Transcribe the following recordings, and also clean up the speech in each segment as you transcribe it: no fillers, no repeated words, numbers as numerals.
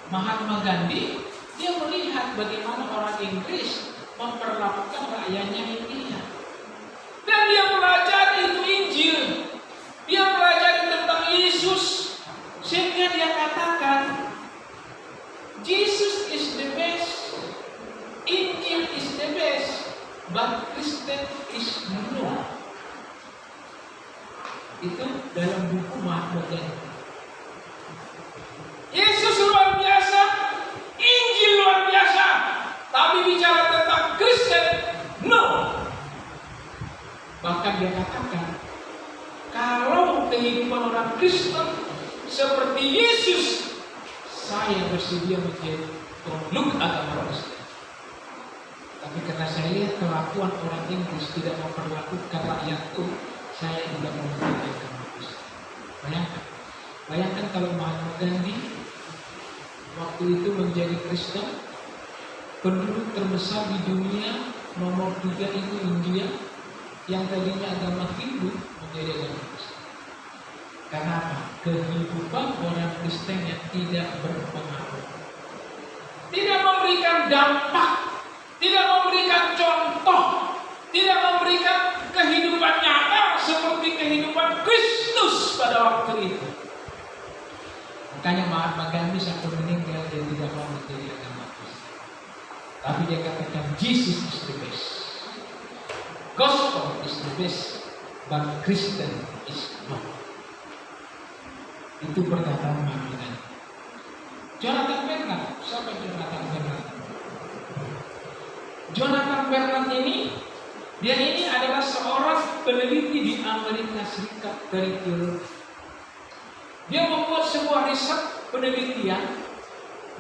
Mahatma Gandhi, dia melihat bagaimana orang Inggris memperlakukan rakyatnya India. Dan dia pelajari itu Injil. Dia pelajari tentang Yesus. Sehingga dia katakan, Jesus is the best, Injil is the best, but Christian is no. Itu dalam buku Mahatma Gandhi. Yesus luar biasa, Injil luar biasa, tapi bicara tentang Kristen, no. Bahkan dia katakan, kalau kehidupan orang Kristen seperti Yesus, saya bersedia menjadi pemeluk agama Kristen. Tapi karena saya lihat kelakuan orang Inggris tidak memperlakukan rakyatku, saya tidak mau menjadi agama Kristen. Bayangkan kalau Mahatma Gandhi waktu itu menjadi Kristen, penduduk terbesar di dunia nomor 3 itu India, yang tadinya agama Hindu menjadi agama Kristen. Karena apa? Kehidupan orang Kristen yang tidak berpengaruh, tidak memberikan dampak, tidak memberikan contoh, tidak memberikan kehidupan nyata seperti kehidupan Kristus pada waktu itu. Makanya Mahatma Gandhi sampai meninggal dia tidak mau menjadi agama Kristen. Tapi dia katakan Jesus is the best, Gospel is the best, but Christian is not. Itu perkataan Mahatma Gandhi. Jonathan Bernard, siapa Jonathan Bernard? Jonathan Bernard ini, dia ini adalah seorang peneliti di Amerika Serikat dari teologi. Dia membuat sebuah riset penelitian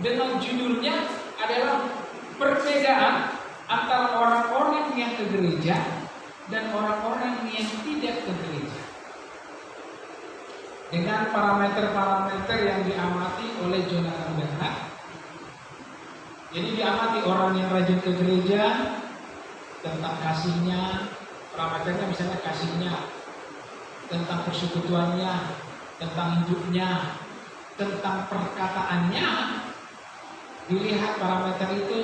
dengan judulnya adalah perbedaan antara orang-orang yang ke gereja dan orang-orang yang tidak ke gereja. Dengan parameter-parameter yang diamati oleh Jonathan Bernard. Jadi diamati orang yang rajin ke gereja, tentang kasihnya, parameternya misalnya kasihnya, tentang persekutuannya, tentang hidupnya, tentang perkataannya. Dilihat parameter itu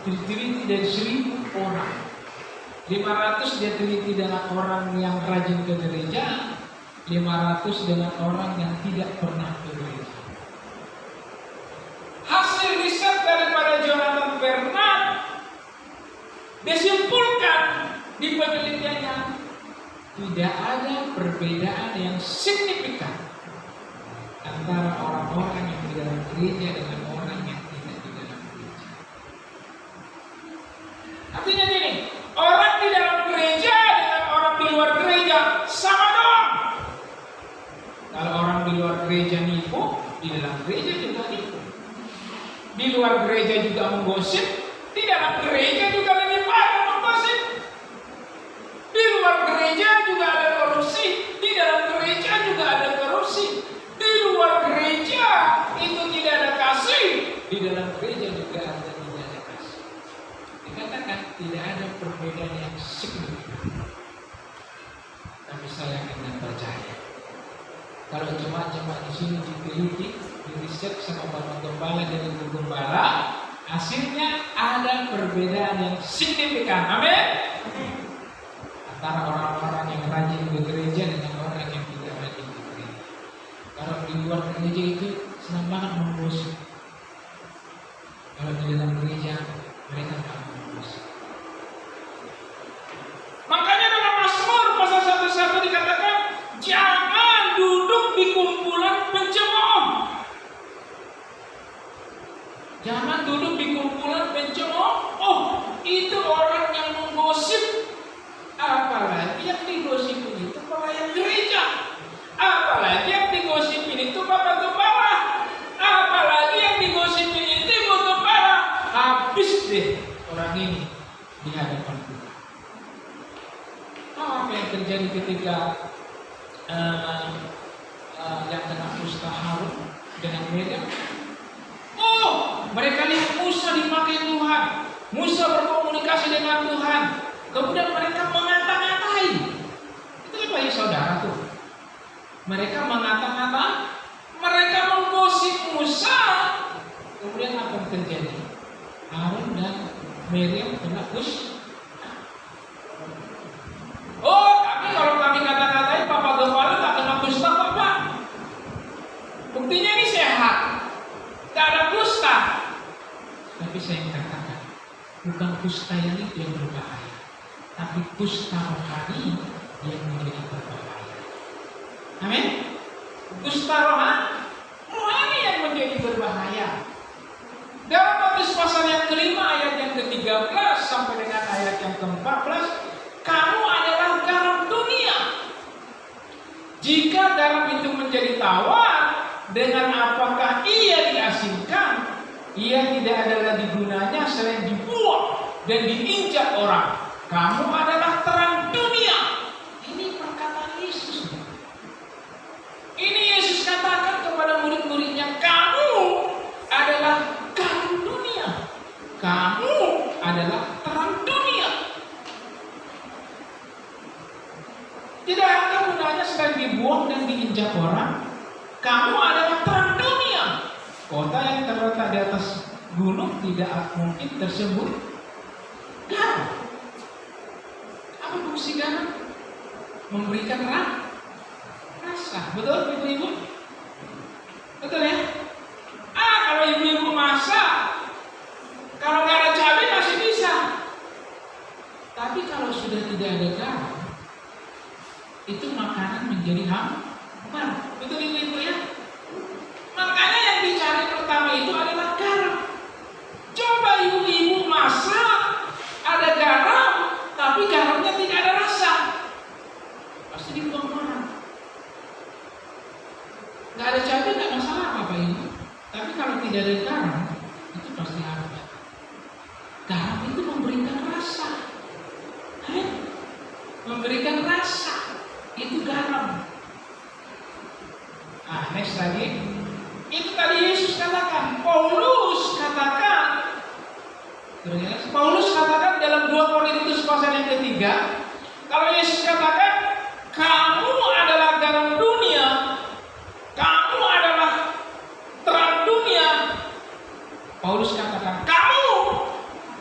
diteliti dari 1.000 orang. 500 dia teliti dengan orang yang rajin ke gereja, 500 dengan orang yang tidak pernah ke gereja. Hasil riset daripada Jonathan Bernard disimpulkan di penelitiannya, tidak ada perbedaan yang signifikan antara orang-orang yang di dalam gereja dengan orang yang tidak di dalam gereja. Artinya gini, orang di dalam gereja dengan orang di luar gereja sama doang. Kalau orang di luar gereja nipu, di dalam gereja juga nipu. Di luar gereja juga menggosip, di dalam gereja juga lebih parah menggosip. Di luar gereja juga ada korupsi, di dalam gereja juga ada korupsi. Di luar gereja itu tidak ada kasih, di dalam gereja juga ada tidak ada kasih. Dikatakan tidak ada perbedaan yang signifikan. Tapi saya akan percaya, kalau jemaat-jemaat di sini diteliti, diriset sama bapak gembala dan ibu gembala, hasilnya ada perbedaan yang signifikan. Amin. Antara orang-orang yang rajin ke gereja dengan orang yang tidak rajin ke gereja. Kalau di luar gereja itu senang banget menggosip. Kalau di dalam gereja mereka tak menggosip. Makanya dalam Mazmur pasal 1:1 dikatakan, jangan duduk di kumpulan pencemooh. Jangan duduk di kumpulan pencemooh. Oh, itu orang yang menggosip. Apalagi yang digosipin itu pelayan gereja. Apalagi yang digosipin itu bapak gembala. Apalagi yang digosipin itu ibu gembala. Habis deh orang ini di hadapan Tuhan. Apa yang terjadi ketika yang kena Musa Harun dengan Miriam? Oh, mereka lihat Musa dipakai Tuhan. Musa berkomunikasi dengan Tuhan. Kemudian mereka mengata-ngatai. Itu kan banyak saudara tuh. Mereka mengata-ngata, mereka menggosip Musa kemudian apa yang terjadi? Aaron dan Miriam kena kus. Oh, tapi kalau kami kata-katain Papa Gembala tak kena kusta Papa. Buktinya ini sehat, tak ada kusta. Tapi saya katakan, bukan kusta yang itu yang berbahaya, tapi kusta rohani yang menjadi berbahaya. Amin. Kusta rohani yang menjadi berbahaya. Dalam Matius pasal yang kelima ayat yang ke-13 sampai dengan ayat yang ke-14, kamu adalah garam dunia. Jika garam itu menjadi tawar, dengan apakah ia diasinkan? Ia tidak ada lagi gunanya selain dibuang dan diinjak orang. Kamu adalah terang dunia. Ini perkataan Yesus. Ini Yesus katakan kepada murid-muridnya, kamu adalah garam dunia. Kamu adalah terang dunia. Tidak ada gunanya selain dibuang dan diinjak orang. Kamu adalah terang dunia. Kota yang terletak di atas gunung tidak mungkin tersebut garam. Apa fungsi garam? Memberikan rasa. Betul ibu-ibu? Betul ya? Kalau ibu-ibu masak, kalau nggak ada cabai masih bisa. Tapi kalau sudah tidak ada garam, itu makanan menjadi hambar. Betul ibu-ibu ya? Makanya yang dicari pertama itu adalah garam. Coba ibu-ibu masak, ada garam, tapi garamnya tidak ada rasa, pasti dibuang orang. Nggak ada cabai nggak masalah Bapak Ibu. Tapi kalau tidak ada garam, itu pasti hambar. Garam itu memberikan rasa. Memberikan rasa. Itu garam. Next lagi. Itu tadi Yesus katakan. Paulus katakan dalam 2 Korintus pasal yang ketiga. Kalau Yesus katakan, kamu adalah garam dunia, kamu adalah terang dunia. Paulus katakan, kamu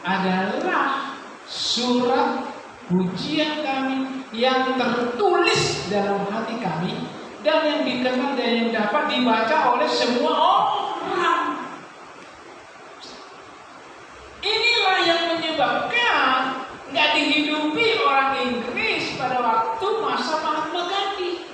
adalah surat pujian kami yang tertulis dalam hati kami dan yang dikenal dan yang dapat dibaca oleh semua orang. Inilah yang menyebabkan nggak dihidupi orang Inggris pada waktu masa Mahatma Gandhi.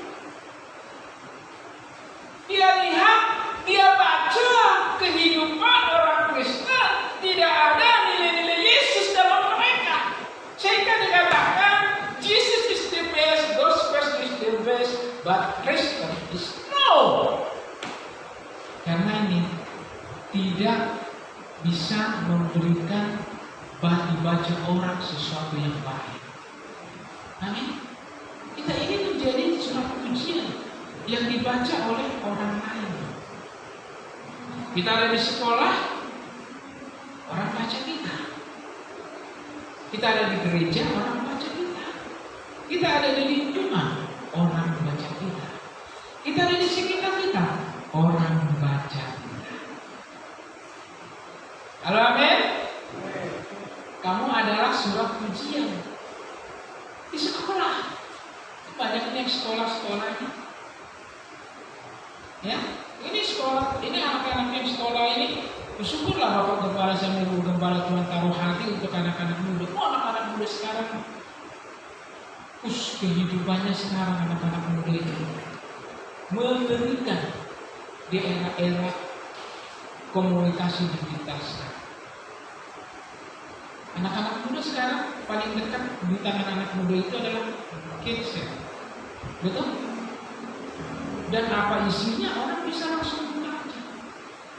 Dia lihat, dia baca kehidupan orang Kristen, tidak ada nilai-nilai Yesus dalam mereka. Sehingga dikatakan Jesus is the best, gospel is the best, but Christian is no. Karena ini tidak bisa memberikan dibaca orang sesuatu yang baik. Amin. Kita ini menjadi surat pujian yang dibaca oleh orang lain. Kita ada di sekolah, orang baca kita. Kita ada di gereja, orang baca kita. Kita ada di lingkungan, orang baca kita. Kita ada di sekitar kita, orang baca kita. Halo, amin. Kamu adalah surat pujian di sekolah. Banyak yang sekolah-sekolah ini. Ya, ini sekolah, ini anak-anak yang sekolah ini. Bersyukurlah Bapak Gembala sama Ibu Gembala Tuhan taruh hati untuk anak-anak muda. Anak-anak muda sekarang, kehidupannya sekarang anak-anak muda itu mengerikan di era-era komunikasi digital sekarang. Anak-anak muda sekarang paling dekat di tangan anak muda itu adalah gadget. Betul? Dan apa isinya orang bisa langsung baca.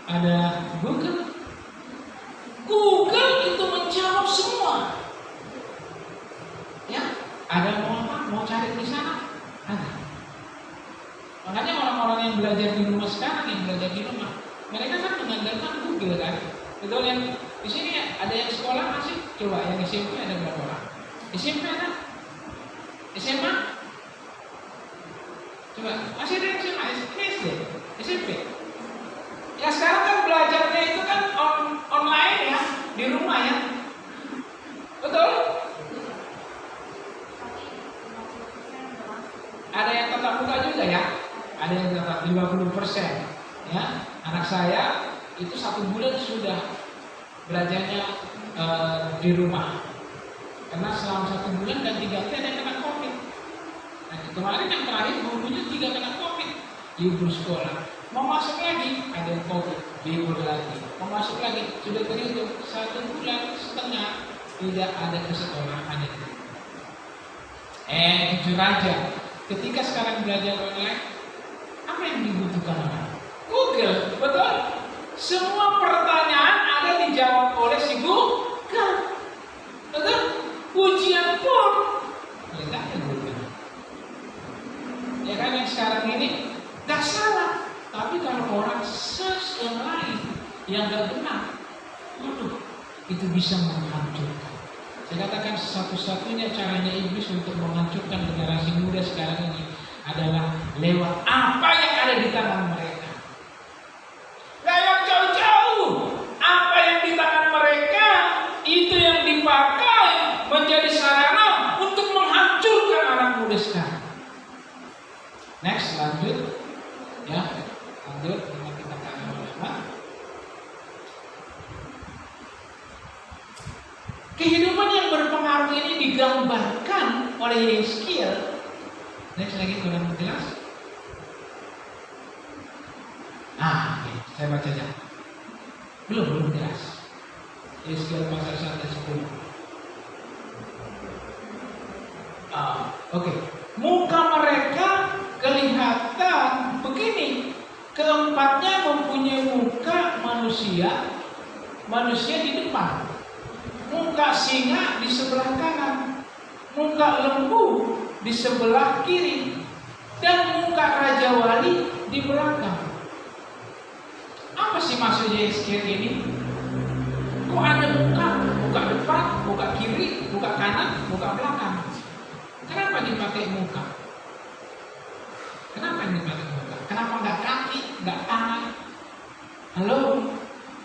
Ada Google. Google itu menjawab semua. Ya, ada mau apa? Mau cari di sana? Ada. Makanya orang-orang yang belajar di rumah sekarang, yang belajar di rumah, mereka kan mengandalkan Google kan. Betul yang di sini ada yang sekolah masih? Coba yang SMP ada berapa orang? SMP ada? SMA? Coba masih ada yang SMA? Ini SD? SMP? Ya sekarang kan belajarnya itu kan online ya, di rumah ya. Betul? Ada yang tetap muka juga ya. Ada yang tetap 50%. Ya, anak saya itu 1 bulan sudah belajarnya di rumah. Karena selama 1 bulan dan 3 hari ada yang kena COVID. Nah, kemarin yang terakhir gurunya 3 kena COVID. Libur sekolah. Mau masuk lagi, ada yang COVID. Libur lagi. Mau masuk lagi, sudah terhitung 1,5 bulan tidak ada ke sekolah. Jujur aja, ketika sekarang belajar online, apa yang dibutuhkan orang? Google, betul? Semua pertanyaan ada dijawab oleh si Google. Betul? Ujian pun ya kan Google. Ya kan yang sekarang ini gak salah. Tapi kalau orang search yang lain yang gak benar, waduh, itu bisa menghancurkan. Saya katakan satu-satunya caranya iblis untuk menghancurkan generasi muda sekarang ini adalah lewat apa yang ada di tangan mereka. Gak yang jauh-jauh. Apa yang di tangan mereka itu yang dipakai menjadi sarana untuk menghancurkan anak muda sekarang. Next, lanjut. Ya, lanjut dengan kita akan ulama. Kehidupan yang berpengaruh ini digambarkan oleh Yeskiel. Next lagi kurang jelas. Saya baca aja. Belum jelas. Yeskiel pasal 1 ayat 10. Oke. Muka mereka kelihatan begini. Keempatnya mempunyai muka manusia di depan. Muka singa di sebelah kanan, muka lembu di sebelah kiri, dan muka raja wali di belakang. Apa sih maksudnya Yeskiel ini? Kok ada muka depan, muka kiri, muka kanan, muka belakang? Kenapa dipakai muka? Kenapa dipakai muka? Kenapa nggak kaki, nggak tangan? Halo,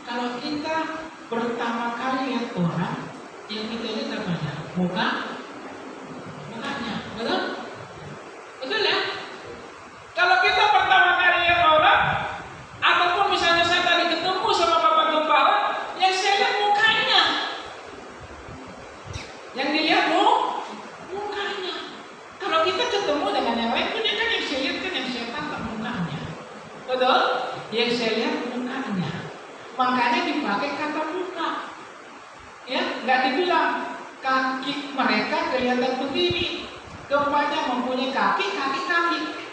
kalau kita pertama kali lihat orang, yang kita lihat apanya? Mukanya, betul? Betul ya? Kalau kita pertama kali lihat orang, ataupun misalnya saya tadi ketemu sama Bapak Gembala, yang saya lihat mukanya. Yang dilihat mukanya. Kalau kita ketemu dengan yang lain, kan yang saya lihat kan yang saya tangkap mukanya. Betul? Yang saya lihat mukanya. Makanya dipakai kata muka. Ya, nggak dibilang kaki mereka kelihatan berdiri. Keempatnya mempunyai kaki,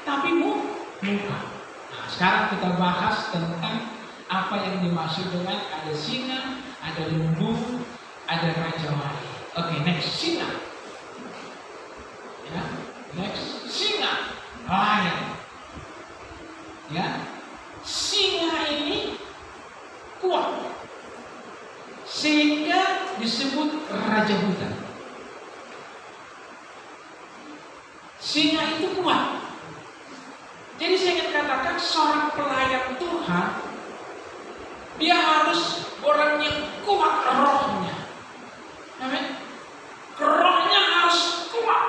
tapi muka. Nah, sekarang kita bahas tentang apa yang dimaksud dengan ada singa, ada lembu, ada raja wali. Oke, next, singa. Ya, next, singa, lion. Ya, singa ini kuat, sehingga disebut raja hutan. Singa itu kuat. Jadi saya ingin katakan seorang pelayan Tuhan, dia harus orang yang kuat rohnya. Amin. Rohnya harus kuat.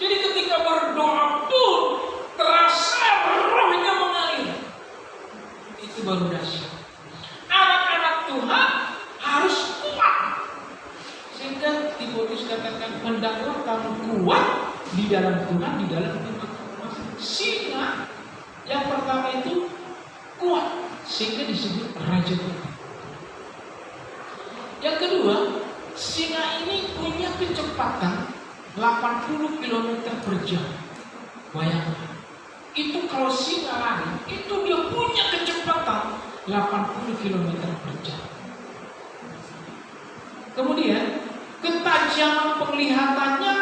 Jadi ketika berdoa pun terasa rohnya mengalir. Itu baru dahsyat. Anak-anak Tuhan harus kuat. Sehingga Timotius katakan, hendaklah kamu kuat di dalam Tuhan, di dalam iman. Singa yang pertama itu kuat, sehingga disebut raja Tuhan. Yang kedua, singa ini punya kecepatan 80 km per jam. Bayangkan, itu kalau singa lari, itu dia punya kecepatan 80 km per jam. Kemudian ketajaman penglihatannya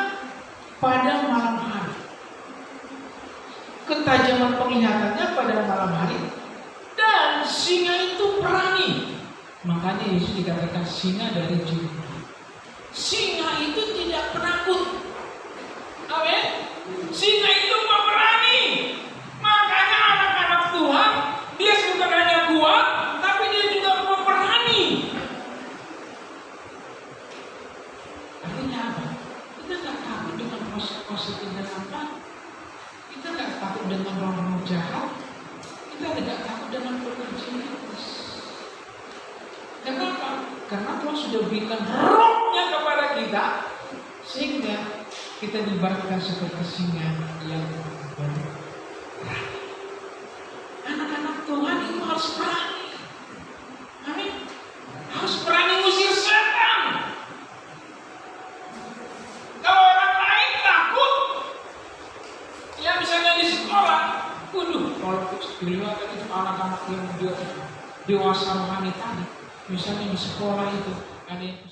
pada malam hari. Ketajaman penglihatannya pada malam hari. Dan singa itu berani. Makanya Yesus dikatakan singa dari Juda. Singa itu tidak penakut. Amin. Singa itu pemberani. Makanya anak-anak Tuhan, dia bukan hanya kuat, Tuhan. Kita nggak takut dengan roh jahat. Kita tidak takut dengan pekerjaan iblis. Kenapa? Karena Tuhan sudah berikan rohnya kepada kita, sehingga kita diibaratkan seperti singa yang berani. Anak-anak Tuhan itu harus berani. Amin. Harus berani ngusir setan. Kalau orang lain takut, ya misalnya di sekolah, waduh, kalau dilihat itu anak-anak yang dewasa rohani tadi, misalnya di sekolah itu ada yang